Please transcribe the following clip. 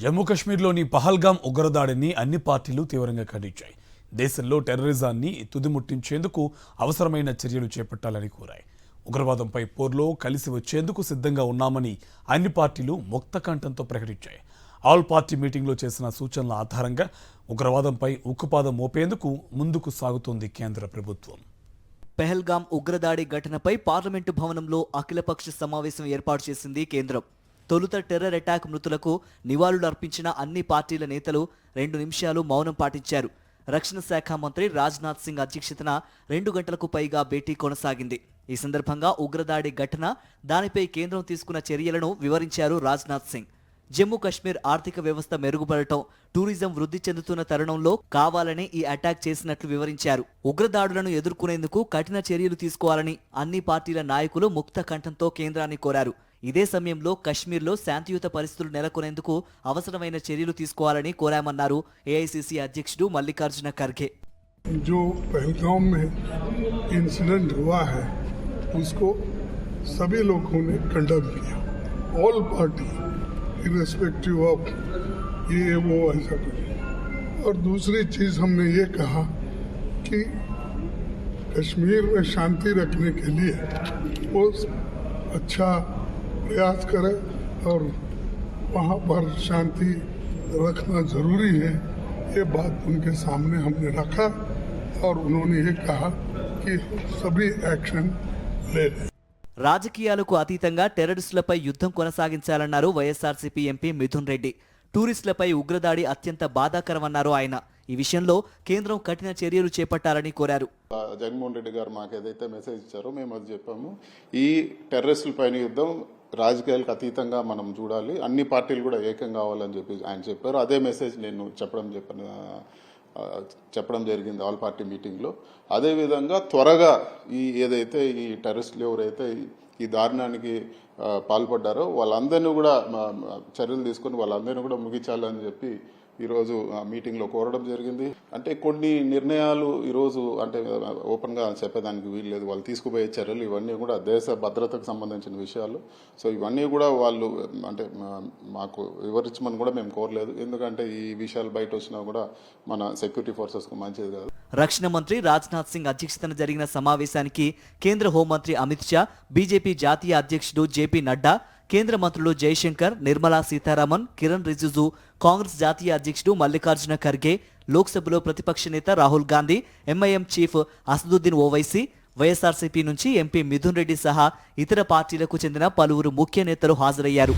జమ్మూ కశ్మీర్లోని పహల్గామ్ ఉగ్రదాడిని అన్ని పార్టీలు తీవ్రంగా ఖండించాయి. దేశంలో టెర్రరిజాన్ని తుదిముట్టించేందుకు అవసరమైన చర్యలు చేపట్టాలని కోరాయి. ఉగ్రవాదంపై పోర్లో కలిసి వచ్చేందుకు సిద్ధంగా ఉన్నామని అన్ని పార్టీలు ముక్తకంఠంతో ప్రకటించాయి. ఆల్ పార్టీ మీటింగ్లో చేసిన సూచనల ఆధారంగా ఉగ్రవాదంపై ఉక్కుపాదం మోపేందుకు ముందుకు సాగుతోంది కేంద్ర ప్రభుత్వం. పెహల్గామ్ ఉగ్రదాడి ఘటనపై పార్లమెంటు భవనంలో అఖిలపక్ష సమావేశం ఏర్పాటు చేసింది కేంద్రం. తొలుత టెర్రర్ అటాక్ మృతులకు నివాళులు అర్పించిన అన్ని పార్టీల నేతలు 2 నిమిషాలు మౌనం పాటించారు. రక్షణ శాఖ మంత్రి రాజ్నాథ్ సింగ్ అధ్యక్షతన 2 గంటలకు పైగా భేటీ కొనసాగింది. ఈ సందర్భంగా ఉగ్రదాడి ఘటన, దానిపై కేంద్రం తీసుకున్న చర్యలను వివరించారు రాజ్నాథ్ సింగ్. జమ్మూ కశ్మీర్ ఆర్థిక వ్యవస్థ మెరుగుపడటం, టూరిజం వృద్ధి చెందుతున్న తరుణంలో కావాలని ఈ అటాక్ చేసినట్లు వివరించారు. ఉగ్రదాడులను ఎదుర్కొనేందుకు కఠిన చర్యలు తీసుకోవాలని అన్ని పార్టీల నాయకులు ముక్త కంఠంతో కేంద్రాన్ని కోరారు. ఇదే సమయంలో కశ్మీర్లో శాంతియుత పరిస్థితులు నెలకొనేందుకు అవసరమైన చర్యలు తీసుకోవాలని కోరామన్నారు ఏఐసీసీ అధ్యక్షుడు మల్లికార్జున ఖర్గే. जो पहलगाम में इंसिडेंट हुआ है उसको सभी लोगों ने कंडेम किया, ऑल पार्टी इरेस्पेक्टिव ऑफ ये वो ऐसा कुछ। और दूसरी चीज़ हमने ये कहा कि कश्मीर में शांति रखने के लिए वो अच्छा प्रयास करें और वहाँ पर शांति रखना ज़रूरी है, ये बात उनके सामने हमने रखा और उन्होंने ये कहा कि सभी एक्शन ले लें. రాజకీయాలకు అతీతంగా టెర్రరిస్టులపై యుద్ధం కొనసాగించాలన్నారు వైఎస్ఆర్సీపీ ఎంపీ మిథున్ రెడ్డి. టూరిస్టులపై ఉగ్రదాడి అత్యంత బాధాకరమన్నారు ఆయన. ఈ విషయంలో కేంద్రం కఠిన చర్యలు చేపట్టాలని కోరారు. జగన్మోహన్ రెడ్డి గారు మాకు ఏదైతే మెసేజ్ ఇచ్చారో మేము అది చెప్పాము. ఈ టెర్రరిస్టుల పైన యుద్ధం రాజకీయాలకు అతీతంగా మనం చూడాలి, అన్ని పార్టీలు కూడా ఏకం కావాలని చెప్పి ఆయన చెప్పారు. అదే మెసేజ్ నేను చెప్పడం జరిగింది ఆల్ పార్టీ మీటింగ్లో. అదేవిధంగా త్వరగా ఏదైతే ఈ టెర్రరిస్టులు ఎవరైతే ఈ దారుణానికి పాల్పడ్డారో వాళ్ళందరినీ కూడా చర్యలు తీసుకొని వాళ్ళందరినీ కూడా ముగించాలని చెప్పి ఈరోజు మీటింగ్లో కోరడం జరిగింది. అంటే కొన్ని నిర్ణయాలు ఈరోజు అంటే ఓపెన్గా చెప్పేదానికి వీలు లేదు. వాళ్ళు తీసుకుపోయే చర్యలు ఇవన్నీ కూడా దేశ భద్రతకు సంబంధించిన విషయాలు. సో ఇవన్నీ కూడా వాళ్ళు అంటే మాకు వివరించమని కూడా మేము కోరలేదు. ఎందుకంటే ఈ విషయాలు బయట వచ్చినా కూడా మన సెక్యూరిటీ ఫోర్సెస్కు మంచిది కాదు. రక్షణ మంత్రి రాజ్నాథ్ సింగ్ అధ్యక్షతన జరిగిన సమావేశానికి కేంద్ర హోంమంత్రి అమిత్ షా, బీజేపీ జాతీయ అధ్యక్షుడు జేపీ నడ్డా, కేంద్ర మంత్రులు జైశంకర్, నిర్మలా సీతారామన్, కిరణ్ రిజిజు, కాంగ్రెస్ జాతీయ అధ్యక్షుడు మల్లికార్జున ఖర్గే, లోక్సభలో ప్రతిపక్ష నేత రాహుల్ గాంధీ, ఎంఐఎం చీఫ్ అసదుద్దీన్ ఓవైసీ, వైఎస్ఆర్సీపీ నుంచి ఎంపీ మిథున్ రెడ్డి సహా ఇతర పార్టీలకు చెందిన పలువురు ముఖ్య నేతలు హాజరయ్యారు.